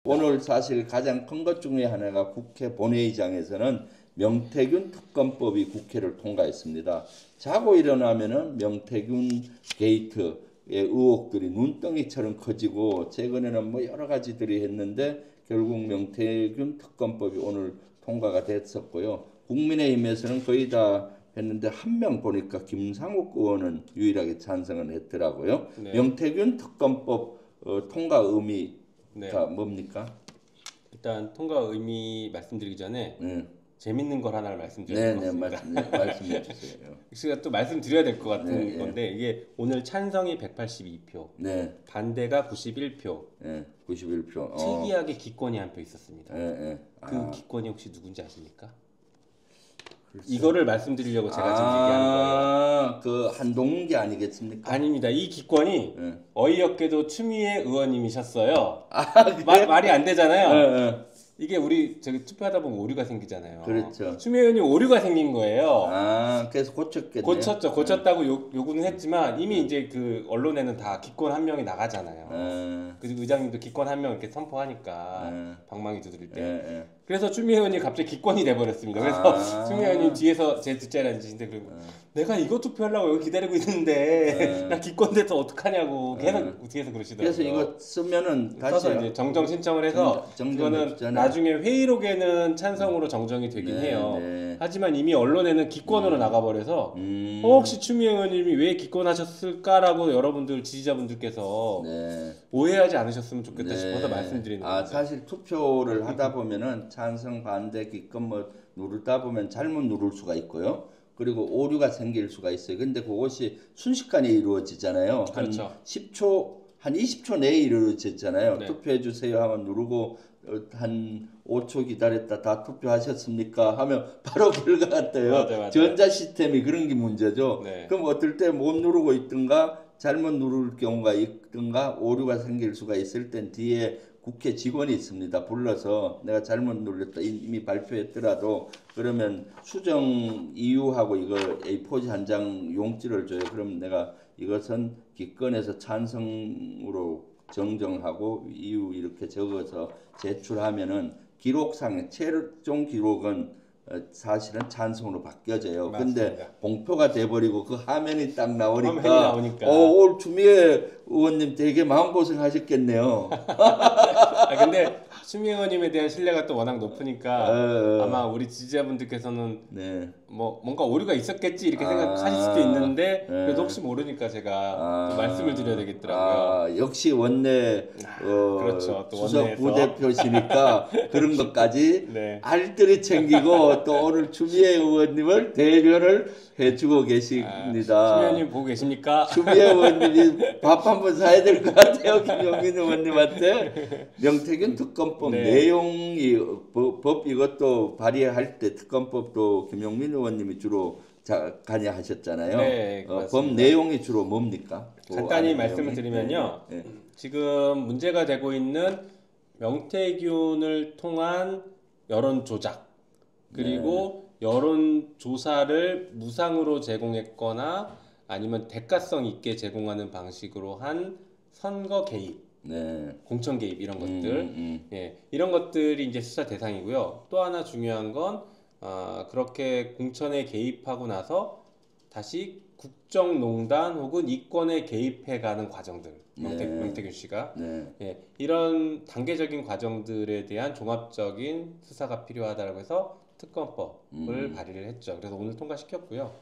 오늘 사실 가장 큰 것 중에 하나가 국회 본회의장에서는 명태균 특검법이 국회를 통과했습니다. 자고 일어나면은 명태균 게이트의 의혹들이 눈덩이처럼 커지고 최근에는 뭐 여러 가지들이 했는데 결국 명태균 특검법이 오늘 통과가 됐었고요. 국민의힘에서는 거의 다 했는데 한 명 보니까 김상욱 의원은 유일하게 찬성을 했더라고요. 네. 명태균 특검법 통과 의미 네. 자, 뭡니까? 일단 통과 의미 말씀드리기 전에 재밌는 걸 하나를 말씀드려야 될 것 같습니다. 말씀해 주세요. 제가 또 말씀드려야 될 것 같은 네, 건데 이게 오늘 찬성이 182표, 네, 반대가 91표, 네, 91표. 특이하게 기권이 한 표 있었습니다. 네. 그 기권이 혹시 누군지 아십니까? 이거를 말씀드리려고 제가 지금 얘기하는 거예요. 그 한동훈이 아니겠습니까? 아닙니다. 이 기권이 어이없게도 추미애 의원님이셨어요. 그래? 말이 안 되잖아요. 네. 이게 우리 저기 투표하다 보면 오류가 생기잖아요. 그렇죠. 추미애 의원님 오류가 생긴 거예요. 그래서 고쳤겠네요. 고쳤죠. 고쳤다고 요구는 했지만 이미 이제 그 언론에는 다 기권 한 명이 나가잖아요. 그리고 의장님도 기권 한 명 이렇게 선포하니까 방망이 두드릴 때. 그래서 추미애 의원이 갑자기 기권이 돼버렸습니다. 그래서 추미애 의원님 뒤에서 제 뒷자리에 앉으신데 그리고 내가 이거 투표하려고 여기 기다리고 있는데 나 기권돼서 어떡하냐고 계속 뒤에서 그러시더라고요. 그래서 이거 쓰면은 다시 써서 이제 정정 신청을 해서 이거는 나중에 회의록에는 찬성으로 정정이 되긴 해요. 하지만 이미 언론에는 기권으로 나가버려서 혹시 추미애 의원님이 왜 기권하셨을까라고 여러분들 지지자분들께서 오해하지 않으셨으면 좋겠다 싶어서 말씀드리는 거죠. 사실 투표를 하다 보면은 찬성, 반대, 기권 뭐 누르다 보면 잘못 누를 수가 있고요. 그리고 오류가 생길 수가 있어요. 근데 그것이 순식간에 이루어지잖아요. 그렇죠. 한 10초, 한 20초 내에 이루어졌잖아요. 네. 투표해 주세요 하면 누르고 한 5초 기다렸다 다 투표하셨습니까? 하면 바로 결과가 떠요. 맞아요. 전자 시스템이 그런 게 문제죠. 네. 그럼 어떨 때 못 누르고 있든가 잘못 누를 경우가 있든가 오류가 생길 수가 있을 땐 뒤에 국회 직원이 있습니다. 불러서 내가 잘못 눌렀다 이미 발표했더라도 그러면 수정 이유하고 이거 A4지 한 장 용지를 줘요. 그럼 내가 이것은 기권해서 찬성으로 정정하고 이유 이렇게 적어서 제출하면은 기록상의 최종 기록은 사실은 찬성으로 바뀌어져요. 근데 공표가 돼버리고 그 화면이 딱 나오니까 오늘 추미애 의원님 되게 마음고생 하셨겠네요. 근데 추미애 의원님에 대한 신뢰가 또 워낙 높으니까 아마 우리 지지자분들께서는 뭐 뭔가 오류가 있었겠지 이렇게 생각하실 수도 있는데 그래도 혹시 모르니까 제가 또 말씀을 드려야 되겠더라고요. 역시 원내 그렇죠. 또 수석 부대표시니까 그런 것까지 네. 알뜰히 챙기고 또 오늘 추미애 의원님을 대변을 해주고 계십니다. 추미애 의원님 보고 계십니까? 추미애 의원님이 밥 한번 사야 될 것 같아요. 김용민 의원님한테. 명태균 특검법 내용이 법 이것도 발의할 때 특검법도 김용민 의원님이 주로 관여하셨잖아요. 네, 법 내용이 주로 뭡니까? 간단히 말씀을 드리면요. 지금 문제가 되고 있는 명태균을 통한 여론 조작 그리고 여론 조사를 무상으로 제공했거나 아니면 대가성 있게 제공하는 방식으로 한 선거 개입, 공천 개입 이런 것들, 이런 것들이 이제 수사 대상이고요. 또 하나 중요한 건 그렇게 공천에 개입하고 나서 다시 국정농단 혹은 이권에 개입해가는 과정들, 명태균 씨가 이런 단계적인 과정들에 대한 종합적인 수사가 필요하다고 해서 특검법을 발의를 했죠. 그래서 오늘 통과시켰고요.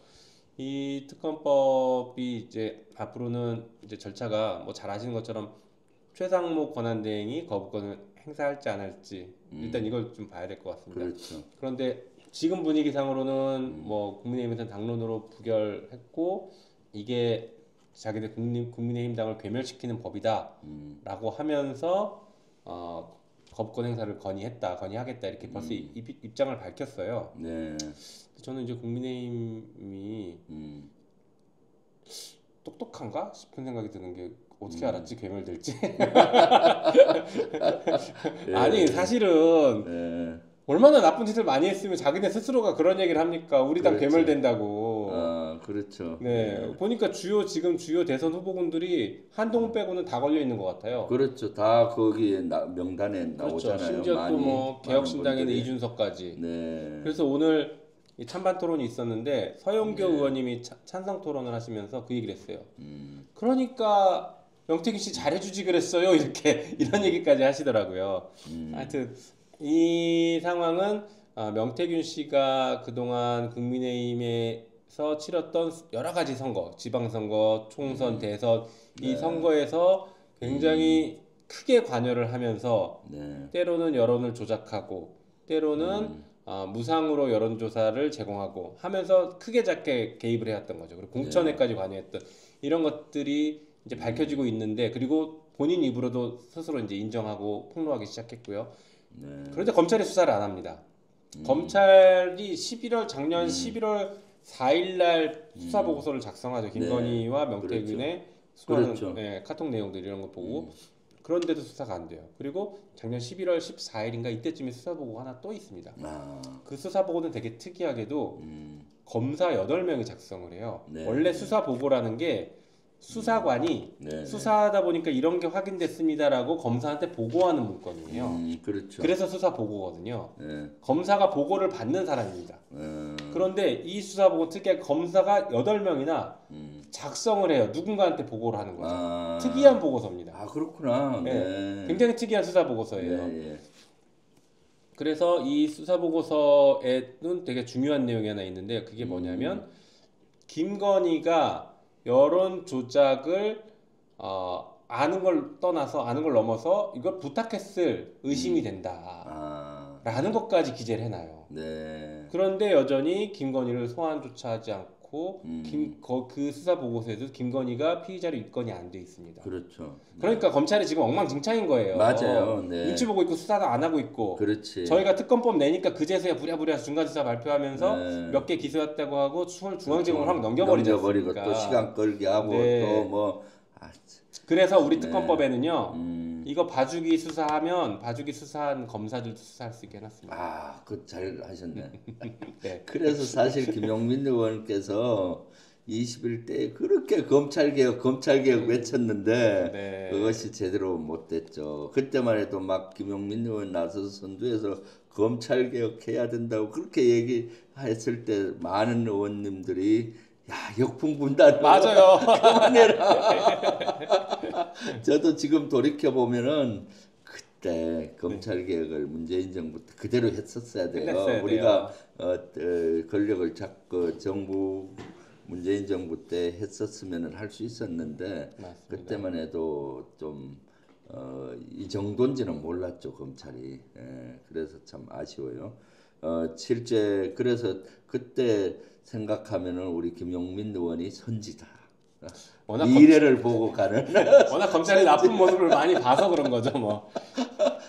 이 특검법이 이제 앞으로는 이제 절차가 뭐 잘 아시는 것처럼 최상목 권한대행이 거부권을 행사할지 안 할지 일단 이걸 좀 봐야 될 것 같습니다. 그렇죠. 그런데 지금 분위기상으로는 뭐 국민의힘에서는 당론으로 부결했고 이게 자기들 국민의힘당을 괴멸시키는 법이다라고 하면서 거부권 행사를 건의하겠다 이렇게 벌써 입장을 밝혔어요. 저는 이제 국민의힘이 똑똑한가 싶은 생각이 드는 게 어떻게 알았지 괴멸될지. 아니 사실은 얼마나 나쁜 짓을 많이 했으면 자기네 스스로가 그런 얘기를 합니까? 우리 당 괴멸된다고. 그렇죠. 네, 보니까 지금 주요 대선 후보군들이 한동훈 빼고는 다 걸려 있는 것 같아요. 그렇죠. 다 거기에 명단에 그렇죠. 나오잖아요. 심지어 또 뭐 많은 개혁신당에는 분들이. 이준석까지. 네. 그래서 오늘 이 찬반 토론이 있었는데 서영교 네. 의원님이 찬성 토론을 하시면서 그 얘기를 했어요. 음, 그러니까 명태균 씨 잘해주지 그랬어요. 이렇게 이런 얘기까지 하시더라고요. 하여튼 이 상황은 명태균 씨가 그동안 국민의힘에서 치렀던 여러 가지 선거, 지방선거, 총선, 대선 이 네. 선거에서 굉장히 크게 관여를 하면서 네. 때로는 여론을 조작하고 때로는 무상으로 여론조사를 제공하고 하면서 크게 작게 개입을 해왔던 거죠. 그리고 공천에까지 관여했던 이런 것들이 이제 밝혀지고 있는데 그리고 본인 입으로도 스스로 이제 인정하고 폭로하기 시작했고요. 네. 그런데 검찰이 수사를 안 합니다. 검찰이 작년 11월 4일 날 수사 보고서를 작성하죠. 김건희와 명태균의 수많은 그렇죠. 카톡 내용들 이런 거 보고 그런데도 수사가 안 돼요. 그리고 작년 11월 14일인가 이때쯤에 수사 보고가 하나 또 있습니다. 그 수사 보고는 되게 특이하게도 검사 8명이 작성을 해요. 네. 원래 수사 보고라는 게 수사관이 네. 수사하다 보니까 이런 게 확인됐습니다라고 검사한테 보고하는 문건이에요. 그렇죠. 그래서 수사 보고거든요. 네. 검사가 보고를 받는 사람입니다. 그런데 이 수사 보고 특이하게 검사가 8명이나 작성을 해요. 누군가한테 보고를 하는 거죠. 특이한 보고서입니다. 아, 그렇구나. 네. 굉장히 특이한 수사 보고서예요. 네. 그래서 이 수사 보고서에는 되게 중요한 내용이 하나 있는데 그게 뭐냐면 김건희가 여론 조작을 아는 걸 넘어서 이걸 부탁했을 의심이 된다라는 것까지 기재를 해놔요. 네. 그런데 여전히 김건희를 소환조차 하지 않고 그 수사 보고서에도 김건희가 피의자로 입건이 안 돼 있습니다. 그렇죠. 그러니까 검찰이 지금 엉망진창인 거예요. 맞아요. 네. 눈치 보고 있고 수사도 안 하고 있고. 그렇지. 저희가 특검법 내니까 그제서야 부랴부랴 중간수사 발표하면서 네. 몇 개 기소했다고 하고 중앙지검을 확 넘겨버리지 넘겨버리고 않습니까? 또 시간 끌게 하고 네. 또 뭐 그래서 우리 네. 특검법에는요. 이거 봐주기 수사하면 봐주기 수사한 검사들도 수사할 수 있게 해놨습니다. 아, 그 잘 하셨네. 네. 그래서 사실 김용민 의원께서 21대에 그렇게 검찰개혁 외쳤는데 네. 그것이 제대로 못 됐죠. 그때만 해도 막 김용민 의원 나서서 선두에서 검찰개혁 해야 된다고 그렇게 얘기했을 때 많은 의원님들이 야, 역풍분단 맞아요. 그만해라. 저도 지금 돌이켜 보면은 그때 검찰개혁을 문재인 정부 때 그대로 했었어야 돼요. 끝냈어야 우리가 권력을 잡고 정부 문재인 정부 때 했었으면 할 수 있었는데 맞습니다. 그때만 해도 좀 이 정도인지는 몰랐죠 검찰이. 그래서 참 아쉬워요. 실제 그래서 그때 생각하면은 우리 김용민 의원이 선지다. 워낙 미래를 보고 가는 워낙 검찰이 나쁜 모습을 많이 봐서 그런 거죠, 뭐.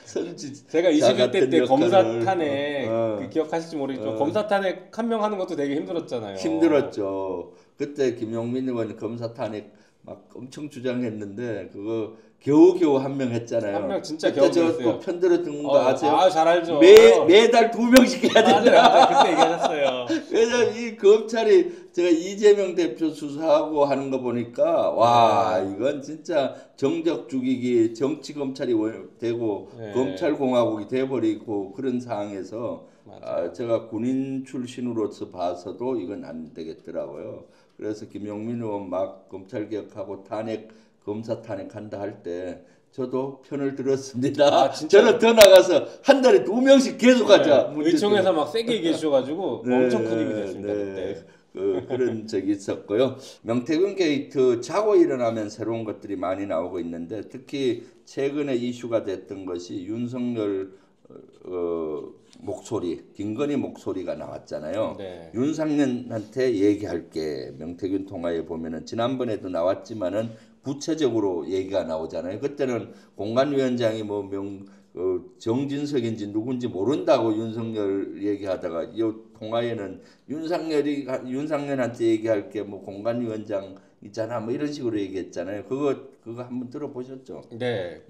선지. 제가 21대 때 검사 역할을, 탄핵 그 기억하실지 모르겠지만 검사 탄핵 한 명 하는 것도 되게 힘들었잖아요. 힘들었죠. 그때 김용민 의원 검사 탄핵 막 엄청 주장했는데 그거 겨우겨우 한 명 했잖아요. 한 명 진짜 그때 겨우 저 했어요. 편들어 듣는 거 아세요? 잘 알죠. 매달 2명씩 해야 된다. 맞아요. 그때 얘기하셨어요. 그래서 이 검찰이 제가 이재명 대표 수사하고 하는 거 보니까 와 이건 진짜 정적 죽이기 정치 검찰이 되고 네. 검찰 공화국이 돼버리고 그런 상황에서 제가 군인 출신으로서 봐서도 이건 안 되겠더라고요. 그래서 김용민 의원 막 검찰 개혁하고 검사 탄핵한다 할 때 저도 편을 들었습니다. 저는 더 나가서 한 달에 2명씩 계속하자. 의총에서 막 세게 얘기해 주셔가지고 엄청 큰 힘이 됐습니다. 그때. 그런 적이 있었고요. 명태균 게이트 자고 일어나면 새로운 것들이 많이 나오고 있는데 특히 최근에 이슈가 됐던 것이 윤석열 목소리, 김건희 목소리가 나왔잖아요. 네. 윤상현한테 얘기할게. 명태균 통화에 보면은 지난번에도 나왔지만은 구체적으로 얘기가 나오잖아요. 그때는 공관위원장이 뭐 정진석인지 누군지 모른다고 윤석열 얘기하다가 이 통화에는 윤상현한테 얘기할게 뭐 공관위원장 있잖아 뭐 이런 식으로 얘기했잖아요. 그거 한번 들어보셨죠? 네,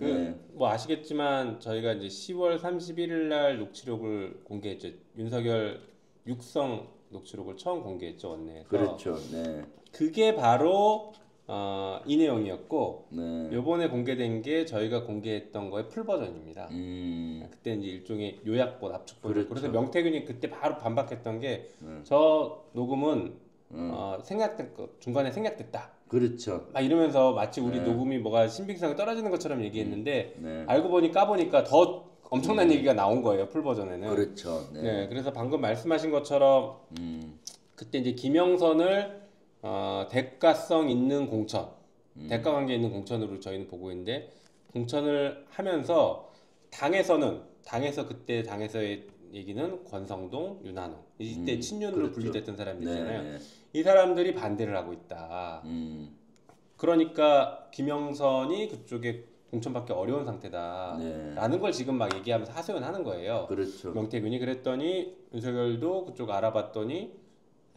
뭐 아시겠지만 저희가 이제 10월 31일 날 녹취록을 공개했죠. 윤석열 육성 녹취록을 처음 공개했죠, 원내에서. 그렇죠. 네. 그게 바로 이 내용이었고 네. 요번에 공개된 게 저희가 공개했던 거의 풀 버전입니다. 그때 이제 일종의 요약본, 압축본. 그렇죠. 그래서 명태균이 그때 바로 반박했던 게 저 녹음은 생략된 거 중간에 생략됐다. 그렇죠. 막 이러면서 마치 우리 네. 녹음이 뭐가 신빙성이 떨어지는 것처럼 얘기했는데 네. 알고 보니 까보니까 더 엄청난 얘기가 나온 거예요, 풀 버전에는. 그렇죠. 네. 네, 그래서 방금 말씀하신 것처럼 그때 이제 김영선을 대가성 있는 공천, 대가 관계 있는 공천으로 저희는 보고 있는데 공천을 하면서 당에서 그때 당에서의 얘기는 권성동, 윤한홍 이때 친윤으로 그렇죠. 분류됐던 사람들이잖아요. 네. 이 사람들이 반대를 하고 있다. 그러니까 김영선이 그쪽에 공천받기 어려운 상태다라는 걸 지금 막 얘기하면서 하소연하는 거예요. 그렇죠. 명태균이 그랬더니 윤석열도 그쪽 알아봤더니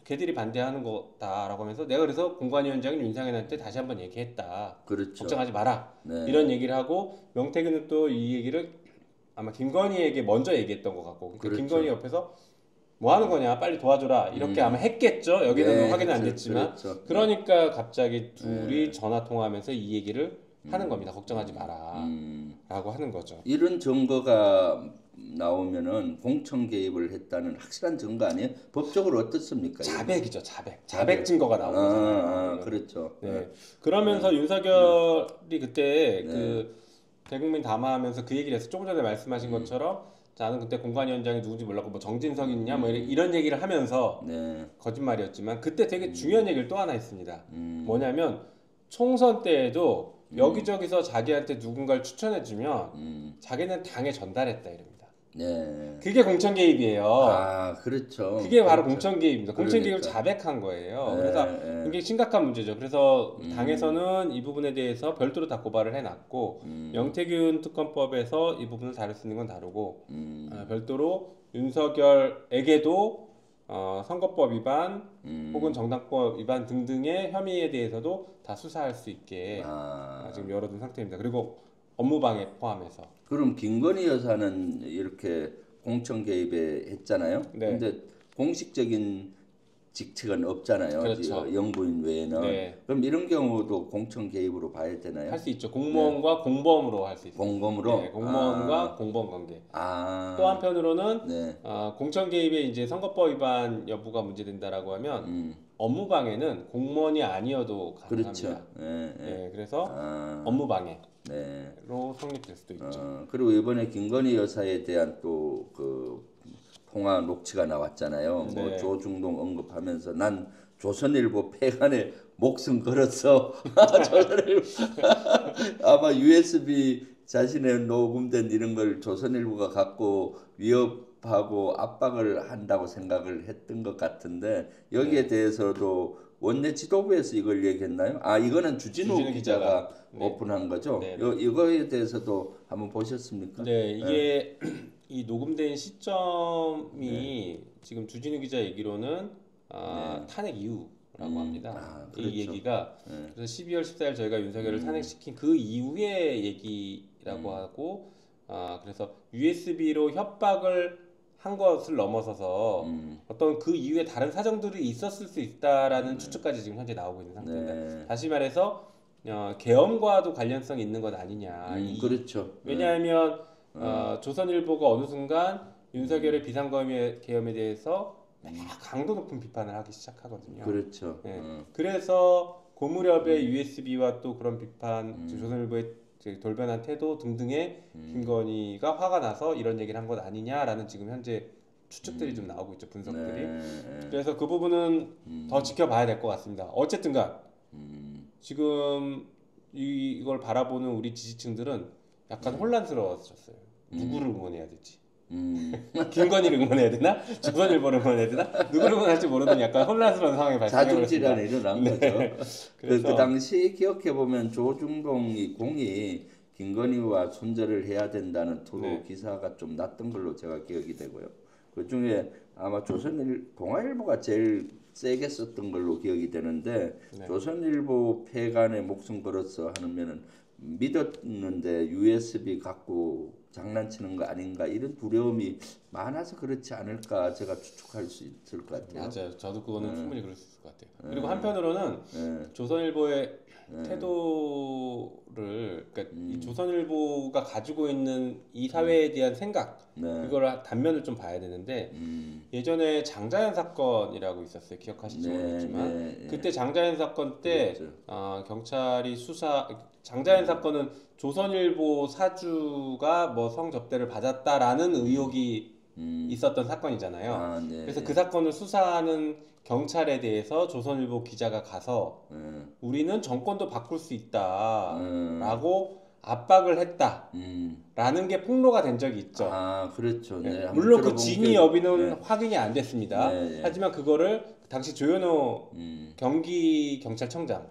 걔들이 반대하는 거다라고 하면서 내가 그래서 공관위원장인 윤상현한테 다시 한번 얘기했다. 그렇죠. 걱정하지 마라. 네. 이런 얘기를 하고 명태균은 또 이 얘기를 아마 김건희에게 먼저 얘기했던 것 같고 그러니까 그렇죠. 김건희 옆에서 뭐 하는 거냐 빨리 도와줘라 이렇게 아마 했겠죠. 여기는 네, 확인은 안 됐지만 그렇죠. 그러니까 갑자기 둘이 전화 통화하면서 이 얘기를 하는 겁니다. 걱정하지 마라 라고 하는 거죠. 이런 증거가 나오면은 공천 개입을 했다는 확실한 증거 아니에요? 법적으로 어떻습니까? 자백이죠. 자백 증거가 나오는 거잖아요. 그렇죠. 네. 그러면서 윤석열이 그때 그 대국민 담화하면서 그 얘기를 해서 조금 전에 말씀하신 것처럼 나는 그때 공관위원장이 누군지 몰랐고 뭐 정진석 있냐 뭐 이런 얘기를 하면서 네. 거짓말이었지만 그때 되게 중요한 얘기를 또 하나 했습니다. 뭐냐면 총선 때에도 여기저기서 자기한테 누군가를 추천해주면 자기는 당에 전달했다 이럽니다. 네. 그게 공천 개입이에요. 아, 그렇죠. 그게 바로 그렇죠. 공천 개입입니다. 공천 개입을 그러니까. 자백한 거예요. 네, 그래서 네. 이게 심각한 문제죠. 그래서 당에서는 이 부분에 대해서 별도로 다 고발을 해놨고 명태균 특검법에서 이 부분을 다룰 수 있는 건 다루고 별도로 윤석열에게도 선거법 위반 혹은 정당법 위반 등등의 혐의에 대해서도 다 수사할 수 있게 지금 열어둔 상태입니다. 그리고 업무방해 포함해서. 그럼 김건희 여사는 이렇게 공천 개입에 했잖아요. 네. 근데 공식적인 직책은 없잖아요. 그렇죠. 영부인 외에는. 네. 그럼 이런 경우도 공천 개입으로 봐야 되나요? 할 수 있죠. 공무원과 공범으로 할 수 있습니다. 공범으로? 네, 공무원과 공범 관계. 또 한편으로는 네. 공천 개입에 이제 선거법 위반 여부가 문제된다라고 하면 업무 방해는 공무원이 아니어도 가능합니다. 그렇죠. 네, 네. 네, 그래서 업무 방해로 네. 성립될 수도 있죠. 그리고 이번에 김건희 여사에 대한 또 그 통화 녹취가 나왔잖아요. 네. 뭐 조중동 언급하면서 난 조선일보 폐간에 목숨 걸었어. 조선일보 아마 USB 자신의 녹음된 이런 걸 조선일보가 갖고 위협하고 압박을 한다고 생각을 했던 것 같은데 여기에 대해서도 원내 지도부에서 이걸 얘기했나요? 아, 이거는 주진우 기자가 오픈한 거죠. 네. 이거에 대해서도 한번 보셨습니까? 네, 이게 이 녹음된 시점이 지금 주진우 기자 얘기로는 탄핵 이후라고 합니다. 그렇죠. 이 얘기가 그래서 12월 14일 저희가 윤석열을 탄핵시킨 그 이후의 얘기라고 하고 그래서 USB로 협박을 한 것을 넘어서서 어떤 그 이후에 다른 사정들이 있었을 수 있다라는 추측까지 지금 현재 나오고 있는 상태입니다. 네. 다시 말해서 계엄과도 관련성이 있는 것 아니냐. 그렇죠. 왜냐하면 조선일보가 어느 순간 윤석열의 비상계엄에 대해서 강도 높은 비판을 하기 시작하거든요. 그렇죠. 네. 그래서 그 무렵에 USB와 또 그런 비판, 조선일보의 돌변한 태도 등등에 김건희가 화가 나서 이런 얘기를 한 것 아니냐라는 지금 현재 추측들이 좀 나오고 있죠, 분석들이. 네. 그래서 그 부분은 더 지켜봐야 될 것 같습니다. 어쨌든간 지금 이걸 바라보는 우리 지지층들은 약간 혼란스러워졌어요. 누구를 응원해야 될지. 김건희를 응원해야 되나? 조선일보를 응원해야 되나? 누구를 응원할지 모르는 약간 혼란스러운 상황이 발생해버렸습니다. 자중질환이 일어난 거죠. 그래서 그 당시 기억해 보면 조중동이 공이 김건희와 손절을 해야 된다는 투로 기사가 좀 났던 걸로 제가 기억이 되고요. 그 중에 아마 동아일보가 제일 세게 썼던 걸로 기억이 되는데 조선일보 폐간에 목숨 걸었어 하면은 믿었는데 USB 갖고 장난치는 거 아닌가 이런 두려움이 많아서 그렇지 않을까 제가 추측할 수 있을 것 같아요. 맞아요. 저도 그거는 충분히 그럴 수 있을 것 같아요. 그리고 한편으로는 조선일보의 태도를 그러니까 이 조선일보가 가지고 있는 이 사회에 대한 생각 그걸 단면을 좀 봐야 되는데 예전에 장자연 사건이라고 있었어요. 기억하실지 모르겠지만 그때 장자연 사건 때 경찰이 장자연 사건은 조선일보 사주가 뭐 성접대를 받았다라는 의혹이 있었던 사건이잖아요. 그래서 그 사건을 수사하는 경찰에 대해서 조선일보 기자가 가서 우리는 정권도 바꿀 수 있다라고 압박을 했다라는 게 폭로가 된 적이 있죠. 아, 그렇죠. 네. 물론 그 진위 여부는 확인이 안 됐습니다. 하지만 그거를 당시 조현호 경기 경찰청장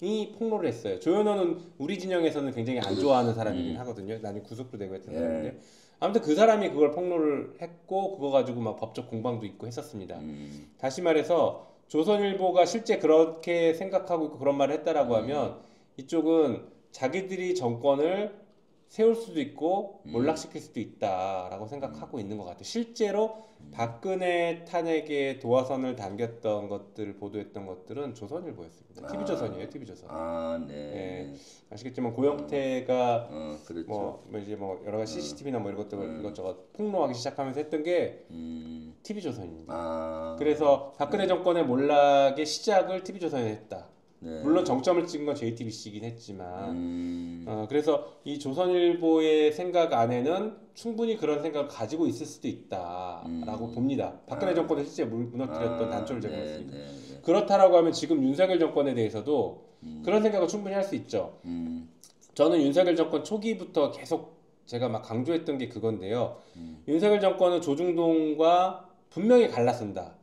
이 폭로를 했어요. 조현호는 우리 진영에서는 굉장히 안 좋아하는 사람이긴 하거든요. 나중에 구속도 되고 했던 사람인데 아무튼 그 사람이 그걸 폭로를 했고 그거 가지고 막 법적 공방도 있고 했었습니다. 다시 말해서 조선일보가 실제 그렇게 생각하고 있고 그런 말을 했다라고 하면 이쪽은 자기들이 정권을 세울 수도 있고 몰락시킬 수도 있다라고 생각하고 있는 것 같아요. 실제로 박근혜 탄핵에 도화선을 당겼던 것들을 보도했던 것들은 조선일보였습니다. TV조선이에요, TV조선. 아, 네. 예, 아시겠지만 고영태가 그렇죠. 뭐 이제 뭐 여러 가지 CCTV나 뭐 이런 것들 이것저것 폭로하기 시작하면서 했던 게 TV조선입니다. 아, 그래서 박근혜 정권의 몰락의 시작을 TV조선이 했다. 물론 정점을 찍은 건 JTBC이긴 했지만 그래서 이 조선일보의 생각 안에는 충분히 그런 생각을 가지고 있을 수도 있다라고 봅니다. 박근혜 정권을 실제 무너뜨렸던 단초를 제공했으니까. 그렇다라고 하면 지금 윤석열 정권에 대해서도 그런 생각을 충분히 할 수 있죠. 저는 윤석열 정권 초기부터 계속 제가 막 강조했던 게 그건데요. 윤석열 정권은 조중동과 분명히 갈라쓴다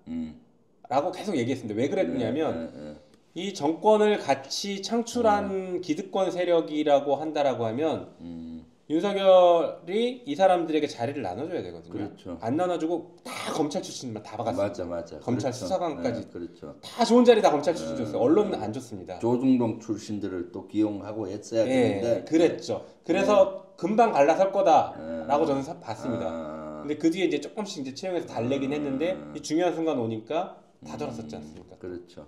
라고 계속 얘기했습니다. 왜 그랬냐면 이 정권을 같이 창출한 기득권 세력이라고 한다라고 하면 윤석열이 이 사람들에게 자리를 나눠줘야 되거든요. 그렇죠. 안 나눠주고 다 검찰 출신만 다 박았어요. 맞아. 검찰 그렇죠. 수사관까지 그렇죠. 다 좋은 자리 다 검찰 출신 줬어요. 언론은 안 줬습니다. 조중동 출신들을 또 기용하고 했어야 되는데 그랬죠. 그래서 금방 갈라설 거다라고 저는 봤습니다. 근데 그 뒤에 이제 조금씩 이제 채용해서 달래긴 했는데 이 중요한 순간 오니까 다 들었었지 않습니까? 그렇죠.